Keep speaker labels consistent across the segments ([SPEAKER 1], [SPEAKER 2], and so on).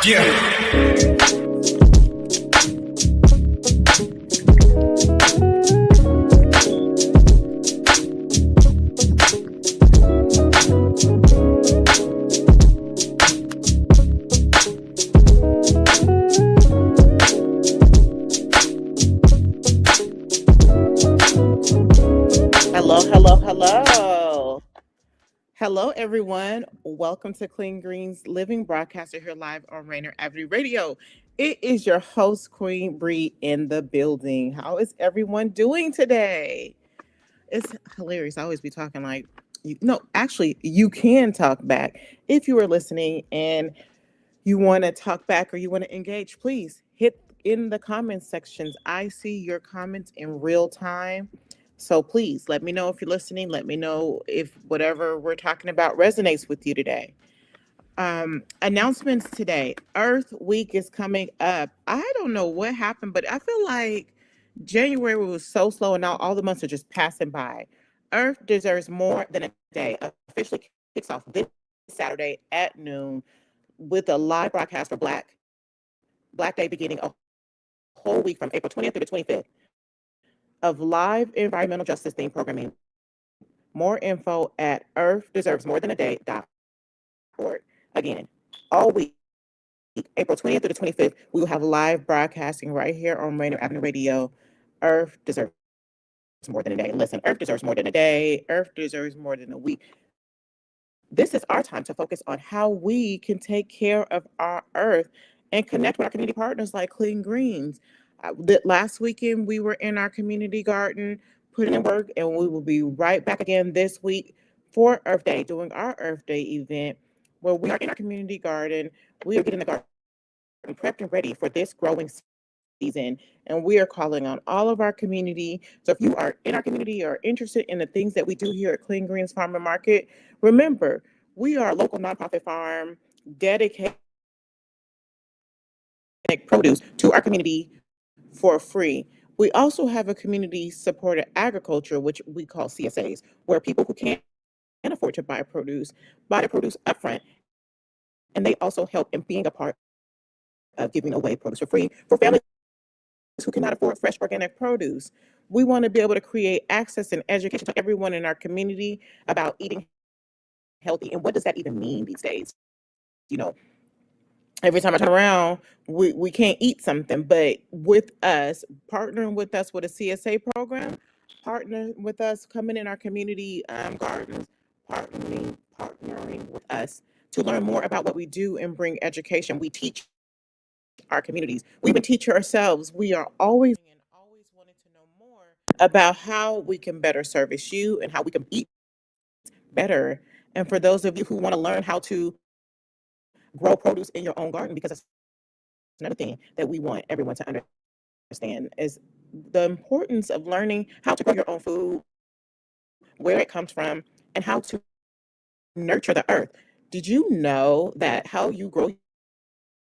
[SPEAKER 1] Get it.
[SPEAKER 2] Hello, hello, hello. Hello, everyone. Welcome to Clean Green's Living Broadcaster here live on Rainier Avenue Radio. It is your host, Queen Bree, in the building. How is everyone doing today? It's hilarious. I always be talking like, no, actually, you can talk back. If you are listening and you want to talk back or you want to engage, please hit in the comments sections. I see your comments in real time. So please let me know if you're listening. Let me know if whatever we're talking about resonates with you today. Announcements today. Earth Week is coming up. I don't know what happened, but I feel like January was so slow and now all the months are just passing by. Earth deserves more than a day. Officially kicks off this Saturday at noon with a live broadcast for Black Day beginning a whole week from April 20th through the 25th of live environmental justice themed programming. More info at earthdeservesmorethan.org. Again, all week, April 20th through the 25th, we will have live broadcasting right here on Rainier Avenue Radio. Earth deserves more than a day. Listen, Earth deserves more than a day. Earth deserves more than a week. This is our time to focus on how we can take care of our earth and connect with our community partners like Clean Greens. Last weekend, we were in our community garden putting in work, and we will be right back again this week for Earth Day, doing our Earth Day event where we are in our community garden. We are getting the garden prepped and ready for this growing season, and we are calling on all of our community. So if you are in our community or interested in the things that we do here at Clean Greens Farm and Market, remember, we are a local nonprofit farm dedicated to produce to our community for free. We also have a community supported agriculture, which we call CSAs, where people who can't afford to buy the produce upfront, and they also help in being a part of giving away produce for free for families who cannot afford fresh organic produce. We want to be able to create access and education to everyone in our community about eating healthy and what does that even mean these days. You know, every time I turn around, we can't eat something, but with us, partnering with us with a CSA program, partnering with us, coming in our community gardens, partnering with us to learn more about what we do and bring education. We teach our communities. We even teach ourselves. We are always wanting to know more about how we can better service you and how we can eat better. And for those of you who want to learn how to grow produce in your own garden, because that's another thing that we want everyone to understand is the importance of learning how to grow your own food, where it comes from, and how to nurture the earth. Did you know that how you grow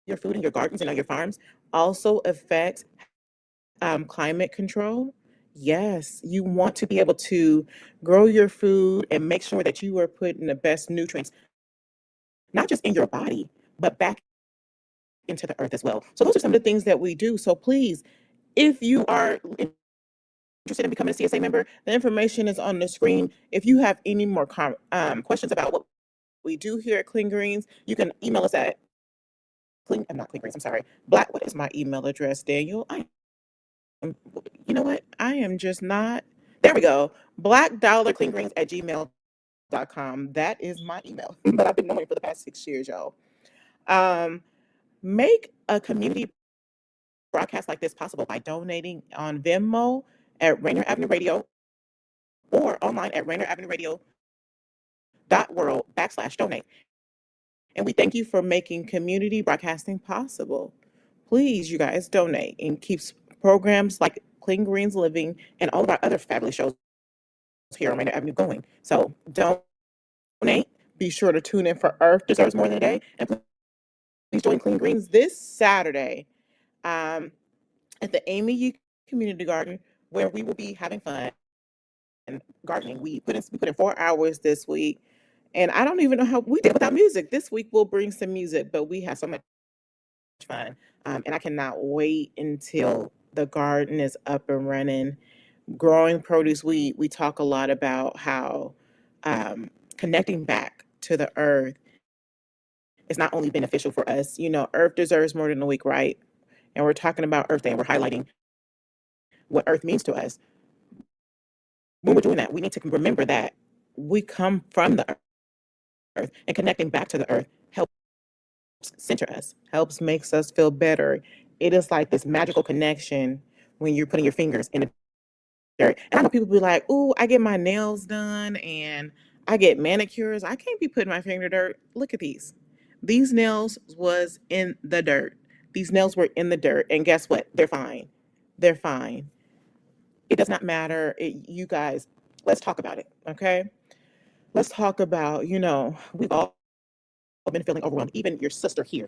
[SPEAKER 2] your food in your gardens and on your farms also affects climate control? Yes, you want to be able to grow your food and make sure that you are putting the best nutrients, not just in your body, but back into the earth as well. So those are some of the things that we do. So please, if you are interested in becoming a CSA member, the information is on the screen. If you have any more questions about what we do here at Clean Greens, you can email us at I'm not Clean Greens, I'm sorry. What is my email address, Daniel? You know what? I am just not. There we go. Black$cleangreens at gmail.com. That is my email that I've been knowing for the past 6 years, y'all. Um, make a community broadcast like this possible by donating on Venmo at Rainier Avenue Radio or online at rainieravenue.world/donate. And we thank you for making community broadcasting possible. Please, you guys, donate and keep programs like Clean Greens Living and all of our other fabulous shows here on Rainier Avenue going. So donate. Be sure to tune in for Earth Deserves More Than a Day. And please join Clean Greens this Saturday um, at the Amy U Community Garden, where we will be having fun and gardening. We put in 4 hours this week. And I don't even know how we did without music. This week we'll bring some music, but we have so much fun. And I cannot wait until the garden is up and running. Growing produce, we talk a lot about how connecting back to the earth is not only beneficial for us. Earth deserves more than a week, right? And we're talking about Earth Day, and we're highlighting what Earth means to us. When we're doing that, we need to remember that we come from the earth, and connecting back to the earth helps center us, helps makes us feel better. It is like this magical connection when you're putting your fingers in the dirt. And I know people be like, "Ooh, I get my nails done and I get manicures. I can't be putting my finger in the dirt." Look at these. These nails was in the dirt. These nails were in the dirt, and guess what? They're fine. They're fine. It does not matter. You guys, let's talk about it, okay? Let's talk about, we've all been feeling overwhelmed. Even your sister here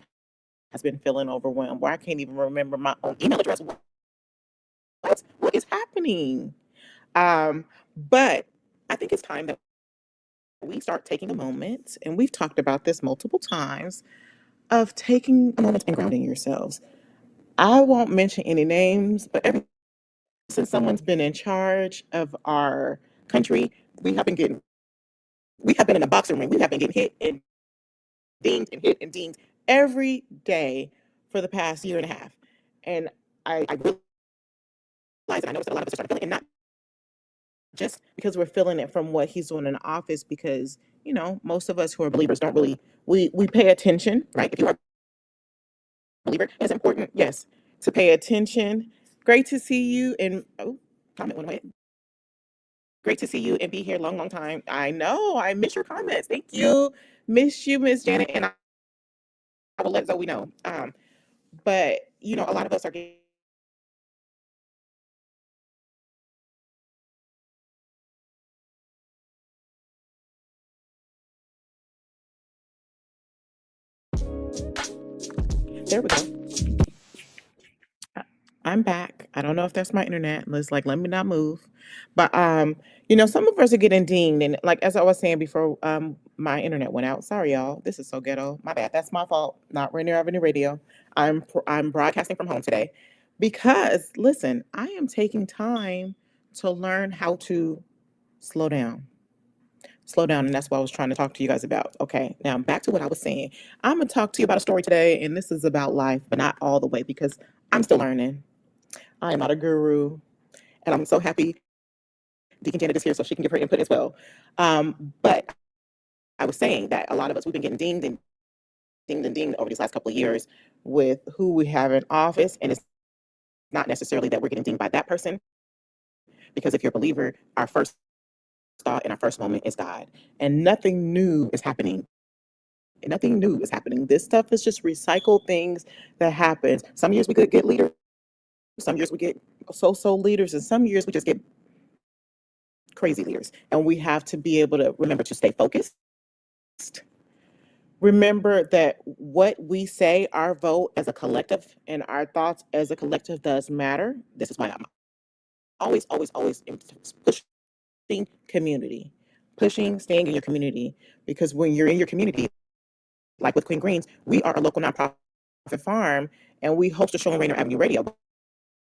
[SPEAKER 2] has been feeling overwhelmed, where I can't even remember my own email address. What is happening? But I think it's time that we start taking a moment, and we've talked about this multiple times, of taking a moment and grounding yourselves. I won't mention any names, but ever since someone's been in charge of our country, we have been getting we have been in a boxing ring. We have been getting hit and dinged and hit and dinged every day for the past year and a half. And I realized, and I noticed that a lot of us are starting to feel it, and not just because we're feeling it from what he's doing in the office, because most of us who are believers don't really we pay attention, right? If you are a believer, it's important, yes, to pay attention. Great to see you, and comment went away. Great to see you and be here long, long time. I know I miss your comments. Thank you, miss you, Miss Janet, and I will let Zoe know. But a lot of us are getting. There we go. I'm back. I don't know if that's my internet. Let's let me not move. But some of us are getting dinged, and like as I was saying before, my internet went out. Sorry, y'all. This is so ghetto. My bad. That's my fault. Not Rainier Avenue Radio. I'm broadcasting from home today because listen, I am taking time to learn how to slow down. Slow down, and that's what I was trying to talk to you guys about. Okay, now back to what I was saying. I'm gonna talk to you about a story today, and this is about life, but not all the way because I'm still learning. I am not a guru, and I'm so happy Deacon Janet is here so she can give her input as well. But I was saying that a lot of us, we've been getting dinged and dinged and dinged over these last couple of years with who we have in office, and it's not necessarily that we're getting dinged by that person, because if you're a believer, our first thought and our first moment is God, and nothing new is happening. Nothing new is happening. This stuff is just recycled things that happens. Some years we could get leaders, some years we get so leaders, and some years we just get crazy leaders. And we have to be able to remember to stay focused. Remember that what we say, our vote as a collective and our thoughts as a collective does matter. This is why I'm always, always, always pushing community, pushing staying in your community. Because when you're in your community, like with Queen Greens, we are a local nonprofit farm, and we host a show on Rainier Avenue Radio.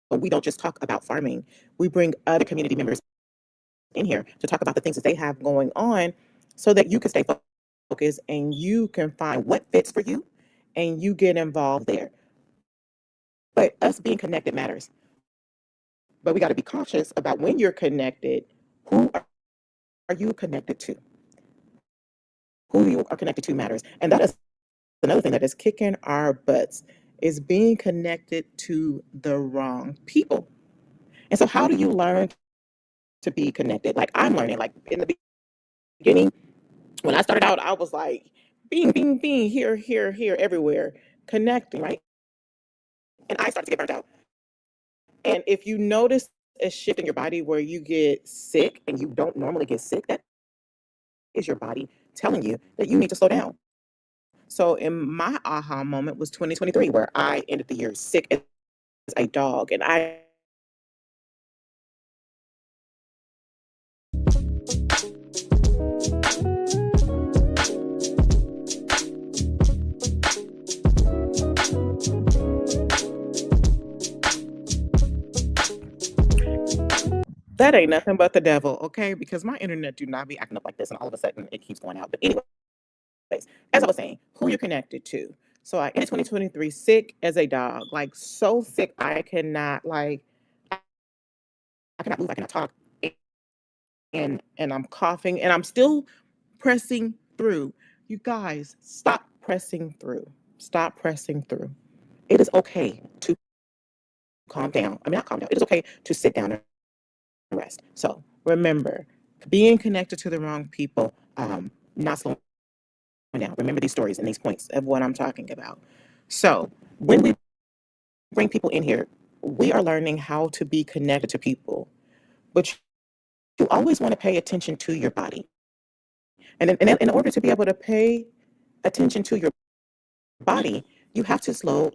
[SPEAKER 2] But we don't just talk about farming. We bring other community members in here to talk about the things that they have going on, so that you can stay focused and you can find what fits for you, and you get involved there. But us being connected matters. But we got to be cautious about when you're connected. Who are you connected to? Who you are connected to matters. And that is another thing that is kicking our butts, is being connected to the wrong people. And so how do you learn to be connected? Like I'm learning, like in the beginning, when I started out, I was like, bing, bing, bing, here, here, here, everywhere, connecting, right? And I started to get burnt out. And if you notice a shift in your body where you get sick and you don't normally get sick, that is your body telling you that you need to slow down. So in my aha moment was 2023, where I ended the year sick as a dog, and I That ain't nothing but the devil, okay? Because my internet do not be acting up like this, and all of a sudden it keeps going out. But anyways, as I was saying, who you're connected to. So I ended 2023 sick as a dog, like so sick I cannot I cannot move, I cannot talk, and I'm coughing, and I'm still pressing through. You guys, stop pressing through. Stop pressing through. It is okay to calm down. I mean, not calm down. It is okay to sit down and rest. So remember, being connected to the wrong people, not slowing down. Remember these stories and these points of what I'm talking about. So when we bring people in here, we are learning how to be connected to people, but you always want to pay attention to your body. And in order to be able to pay attention to your body, you have to slow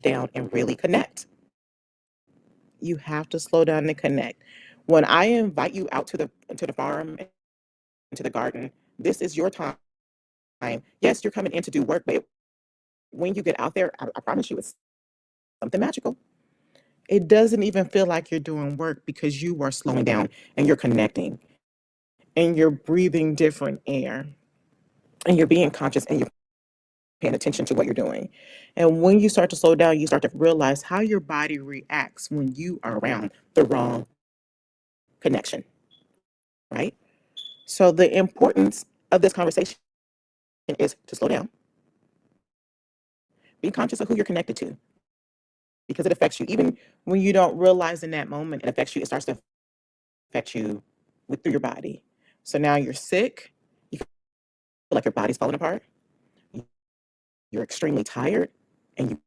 [SPEAKER 2] down and really connect. You have to slow down and connect. When I invite you out to the farm, into the garden, this is your time. Yes, you're coming in to do work, but when you get out there, I promise you, it's something magical. It doesn't even feel like you're doing work because you are slowing down and you're connecting and you're breathing different air and you're being conscious and you're paying attention to what you're doing. And when you start to slow down, you start to realize how your body reacts when you are around the wrong connection, right? So the importance of this conversation is to slow down, be conscious of who you're connected to because it affects you. Even when you don't realize in that moment, it affects you. It starts to affect you through your body. So now you're sick. You feel like your body's falling apart. You're extremely tired and you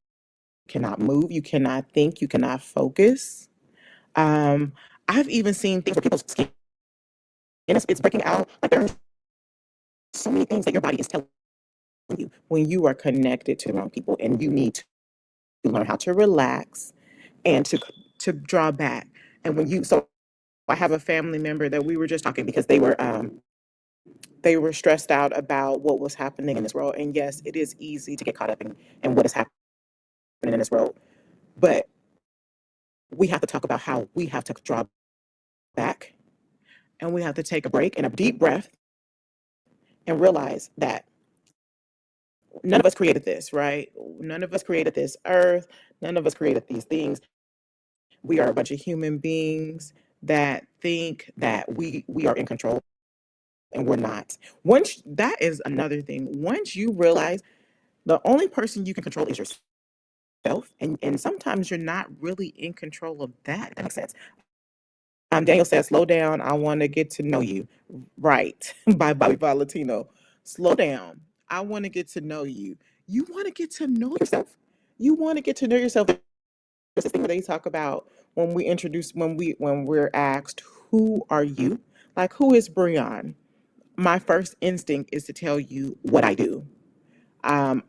[SPEAKER 2] cannot move. You cannot think. You cannot focus. Um, I've even seen things where people's skin it's breaking out. Like there are so many things that your body is telling you when you are connected to the wrong people, and you need to learn how to relax and to draw back. And when you so I have a family member that we were just talking because they were stressed out about what was happening in this world. And yes, it is easy to get caught up in what is happening in this world. But we have to talk about how we have to draw back and we have to take a break and a deep breath and realize that none of us created this, right? None of us created this earth. None of us created these things. We are a bunch of human beings that think that we are in control and we're not. Once that is another thing. Once you realize the only person you can control is yourself, and sometimes you're not really in control of that. That makes sense. Daniel says, "Slow down. I want to get to know you." Right, by Bobby Valentino. Slow down. I want to get to know you. You want to get to know yourself. You want to get to know yourself. There's this thing where they talk about when we introduce when we're asked, "Who are you?" Like, who is Breon? My first instinct is to tell you what I do. I'm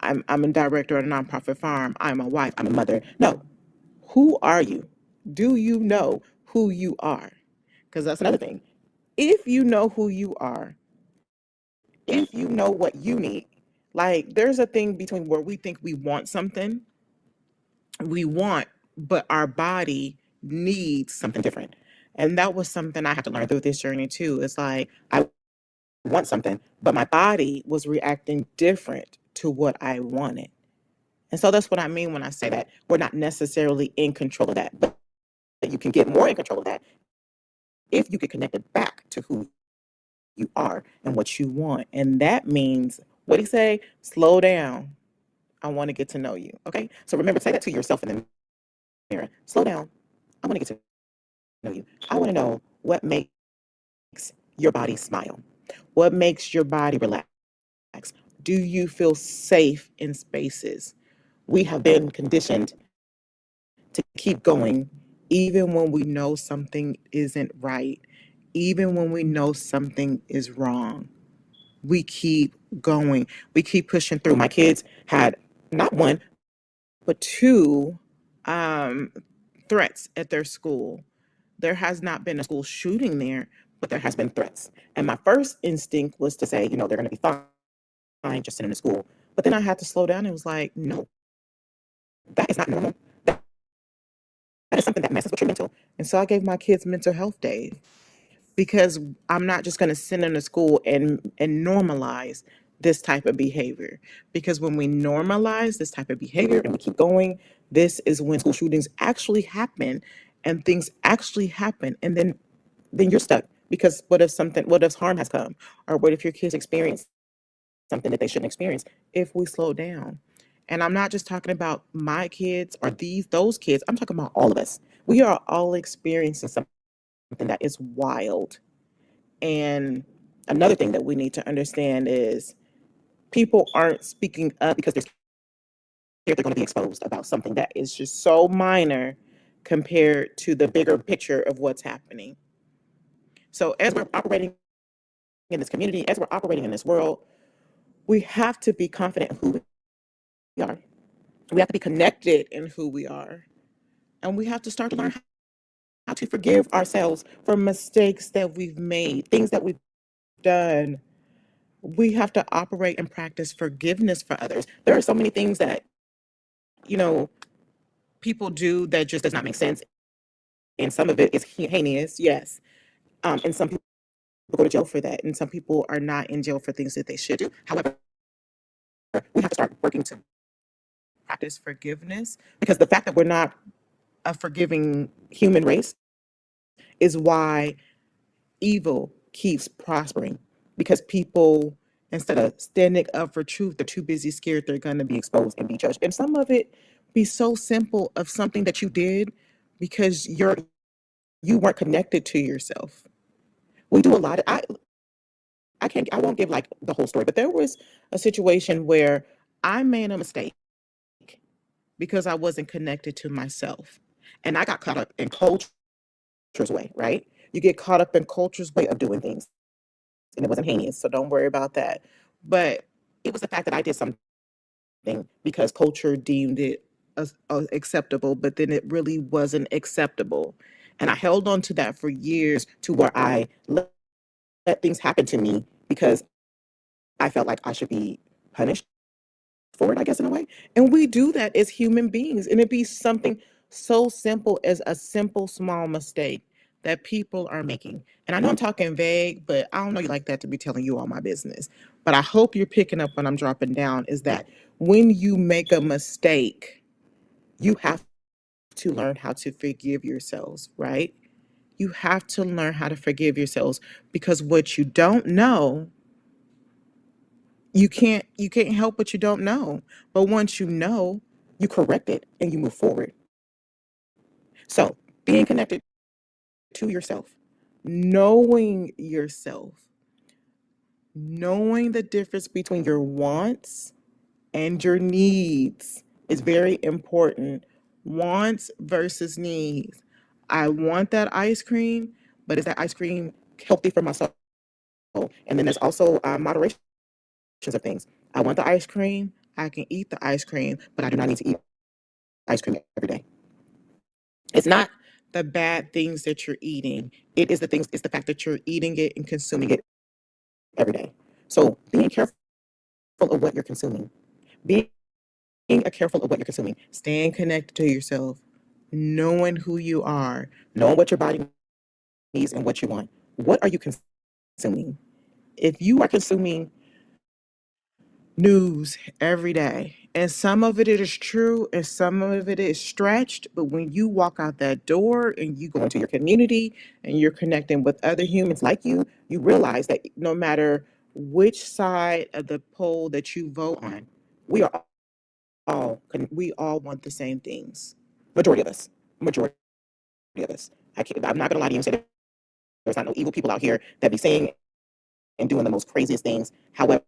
[SPEAKER 2] a director at a nonprofit farm. I'm a wife. I'm a mother. No, who are you? Do you know who you are? Because that's another thing. If you know who you are, if you know what you need, like there's a thing between where we think we want something, we want, but our body needs something different. And that was something I had to learn through this journey too. It's like I want something, but my body was reacting different to what I wanted. And so that's what I mean when I say that we're not necessarily in control of that, but you can get more in control of that if you get connected back to who you are and what you want. And that means, what do you say? Slow down. I want to get to know you. Okay. So remember, say that to yourself in the mirror. Slow down. I want to get to know you. I want to know what makes your body smile. What makes your body relax? Do you feel safe in spaces? We have been conditioned to keep going, even when we know something isn't right, even when we know something is wrong. We keep going. We keep pushing through. My kids had not one, but two um, threats at their school. There has not been a school shooting there, but there has been threats. And my first instinct was to say, they're going to be fine just sitting in the school. But then I had to slow down and was like, no, that is not normal. That is something that messes with your mental. And so I gave my kids mental health days because I'm not just going to send them to school and normalize this type of behavior. Because when we normalize this type of behavior and we keep going, this is when school shootings actually happen and things actually happen. And then you're stuck because what if harm has come? Or what if your kids experience something that they shouldn't experience if we slow down? And I'm not just talking about my kids or those kids. I'm talking about all of us. We are all experiencing something that is wild. And another thing that we need to understand is people aren't speaking up because they're scared they're going to be exposed about something that is just so minor compared to the bigger picture of what's happening. So as we're operating in this community, as we're operating in this world, we have to be confident in who we are. We have to be connected in who we are. And we have to start to learn how to forgive ourselves for mistakes that we've made, things that we've done. We have to operate and practice forgiveness for others. There are so many things that, you know, people do that just does not make sense. And some of it is heinous, yes. And some people go to jail for that. And some people are not in jail for things that they should do. However, we have to start working to practice forgiveness because the fact that we're not a forgiving human race is why evil keeps prospering because people, instead of standing up for truth, they're too busy scared they're going to be exposed and be judged. And some of it be so simple of something that you did because you weren't connected to yourself. We do a lot of I won't give like the whole story, but there was a situation where I made a mistake because I wasn't connected to myself. And I got caught up in culture's way, right? You get caught up in culture's way of doing things. And it wasn't heinous, so don't worry about that. But it was the fact that I did something because culture deemed it as acceptable, but then it really wasn't acceptable. And I held on to that for years to where I let things happen to me because I felt like I should be punished for it, I guess, in a way. And we do that as human beings. And it'd be something so simple as a simple, small mistake that people are making. And I know I'm talking vague, but I don't know you like that to be telling you all my business. But I hope you're picking up what I'm dropping down is that when you make a mistake, you have to learn how to forgive yourselves, right? You have to learn how to forgive yourselves because what you don't know, you can't help what you don't know. But once you know, you correct it and you move forward. So being connected to yourself, knowing the difference between your wants and your needs is very important. Wants versus needs. I want that ice cream, but is that ice cream healthy for my soul? And then there's also moderation of things. I want the ice cream. I can eat the ice cream, but I do not need to eat ice cream every day. It's not the bad things that you're eating. It's the fact that you're eating it and consuming it every day. So being careful of what you're consuming, being careful of what you're consuming, staying connected to yourself, knowing who you are, knowing what your body needs and what you want. What are you consuming? If you are consuming news every day. And some of it is true and some of it is stretched. But when you walk out that door and you go into your community and you're connecting with other humans like you realize that no matter which side of the poll that you vote on, we are we all want the same things. Majority of us. Majority of us. I'm not gonna lie to you and say that there's not no evil people out here that be saying and doing the most craziest things. However,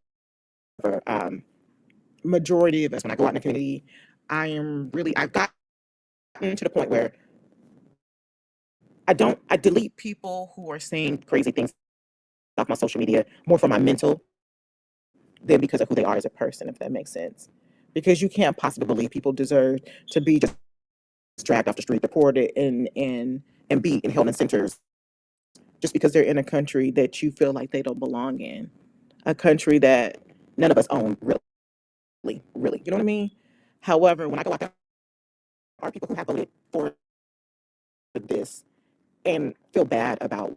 [SPEAKER 2] majority of us, when I go out in the community, I've gotten to the point where I delete people who are saying crazy things off my social media more for my mental than because of who they are as a person, if that makes sense. Because you can't possibly believe people deserve to be just dragged off the street, deported, and beat and held in centers just because they're in a country that you feel like they don't belong in, a country that none of us own, really, really. You know what I mean? However, when I go out there, are people who have voted for this and feel bad about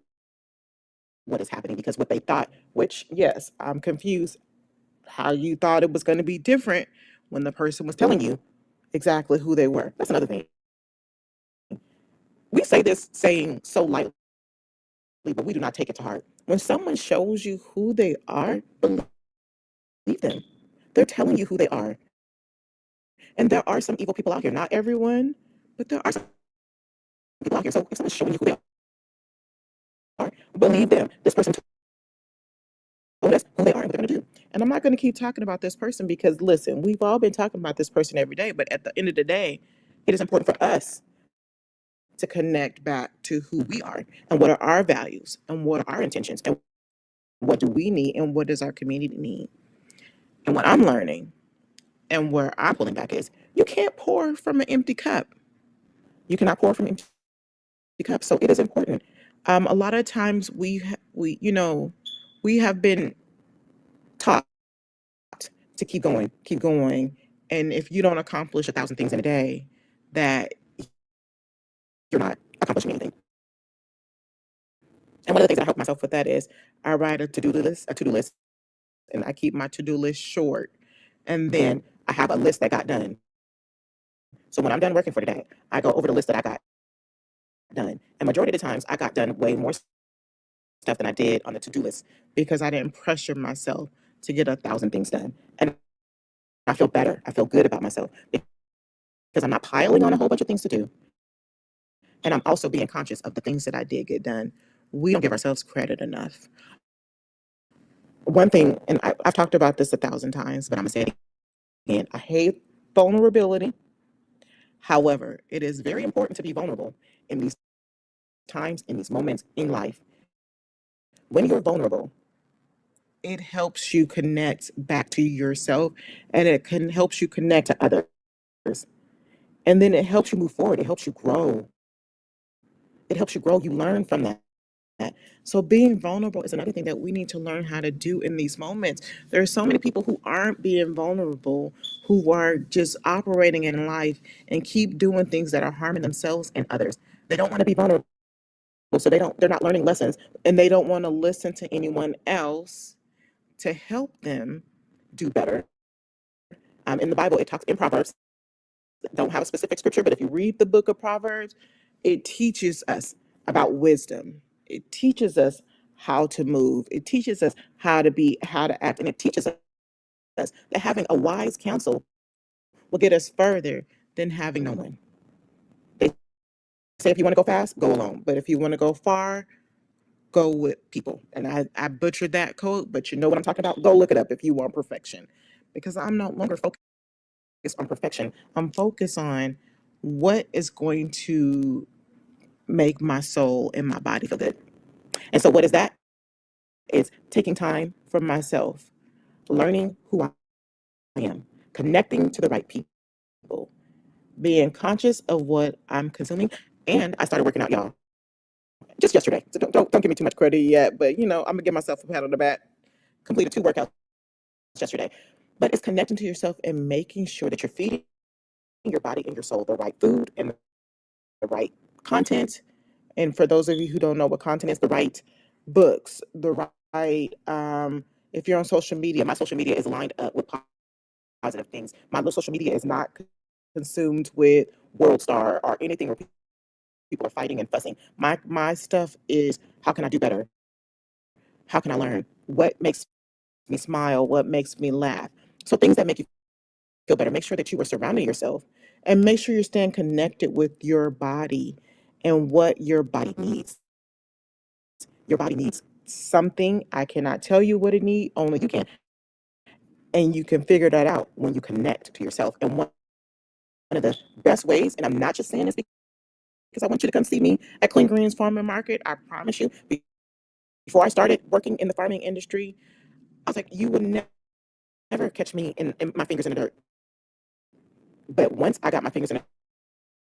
[SPEAKER 2] what is happening because what they thought, which, yes, I'm confused how you thought it was going to be different when the person was telling you exactly who they were. That's another thing. We say this saying so lightly, but we do not take it to heart. When someone shows you who they are, believe them. They're telling you who they are. And there are some evil people out here. Not everyone, but there are some people out here. So if someone's showing you who they are, believe them. This person told us who they are and what they're going to do. And I'm not going to keep talking about this person because, listen, we've all been talking about this person every day. But at the end of the day, it is important for us to connect back to who we are and what are our values and what are our intentions and what do we need and what does our community need. And what I'm learning and where I'm pulling back is you can't pour from an empty cup. You cannot pour from an empty cup. So it is important. A lot of times we have been taught to keep going. And if you don't accomplish 1,000 things in a day, that you're not accomplishing anything. And one of the things that I help myself with that is I write a to-do list, and I keep my to-do list short. And then I have a list that got done. So when I'm done working for the day, I go over the list that I got done. And majority of the times I got done way more stuff than I did on the to-do list because I didn't pressure myself to get 1,000 things done. And I feel better. I feel good about myself because I'm not piling on a whole bunch of things to do. And I'm also being conscious of the things that I did get done. We don't give ourselves credit enough. One thing, and I've talked about this 1,000 times, but I'm going to say it again. I hate vulnerability. However, it is very important to be vulnerable in these times, in these moments in life. When you're vulnerable, it helps you connect back to yourself and it can helps you connect to others. And then it helps you move forward. It helps you grow. It helps you grow. You learn from that. So being vulnerable is another thing that we need to learn how to do in these moments. There are so many people who aren't being vulnerable, who are just operating in life and keep doing things that are harming themselves and others. They don't want to be vulnerable, so they're not learning lessons, and they don't want to listen to anyone else to help them do better. In the Bible, it talks in Proverbs. Don't have a specific scripture, but if you read the book of Proverbs, it teaches us about wisdom. It teaches us how to move. It teaches us how to act, and it teaches us that having a wise counsel will get us further than having no one. They say if you want to go fast, go alone, but if you want to go far, go with people. And I butchered that quote, but you know what I'm talking about. Go look it up if you want perfection, because I'm no longer focused on perfection. I'm focused on what is going to make my soul and my body feel good. And so, what is that? It's taking time for myself, learning who I am, connecting to the right people, being conscious of what I'm consuming. And I started working out, y'all, just yesterday. So don't give me too much credit yet, but I'm gonna give myself a pat on the back. Completed 2 workouts yesterday. But it's connecting to yourself and making sure that you're feeding your body and your soul the right food and the right content. And for those of you who don't know what content is, the right books, the right, if you're on social media, my social media is lined up with positive things. My social media is not consumed with World Star or anything where people are fighting and fussing. My stuff is how can I do better? How can I learn? What makes me smile? What makes me laugh? So things that make you feel better. Make sure that you are surrounding yourself and make sure you're staying connected with your body and what your body needs. Your body needs something. I cannot tell you what it needs, only you can. And you can figure that out when you connect to yourself. And one of the best ways, and I'm not just saying this because I want you to come see me at Clean Greens Farm and Market. I promise you, before I started working in the farming industry, I was like, you would never catch me in my fingers in the dirt. But once I got my fingers in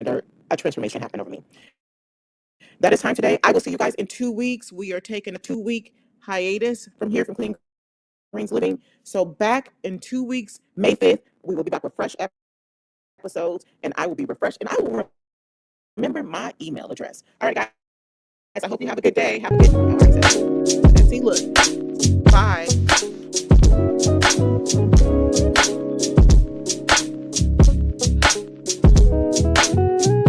[SPEAKER 2] the dirt, a transformation happened over me. That is time today. I will see you guys in 2 weeks. We are taking a 2-week hiatus from here from Clean Greens Living. So back in 2 weeks, May 5th, we will be back with fresh episodes, and I will be refreshed, and I will remember my email address. All right, guys. I hope you have a good day. Have a good. Oh, I already said that. See, look.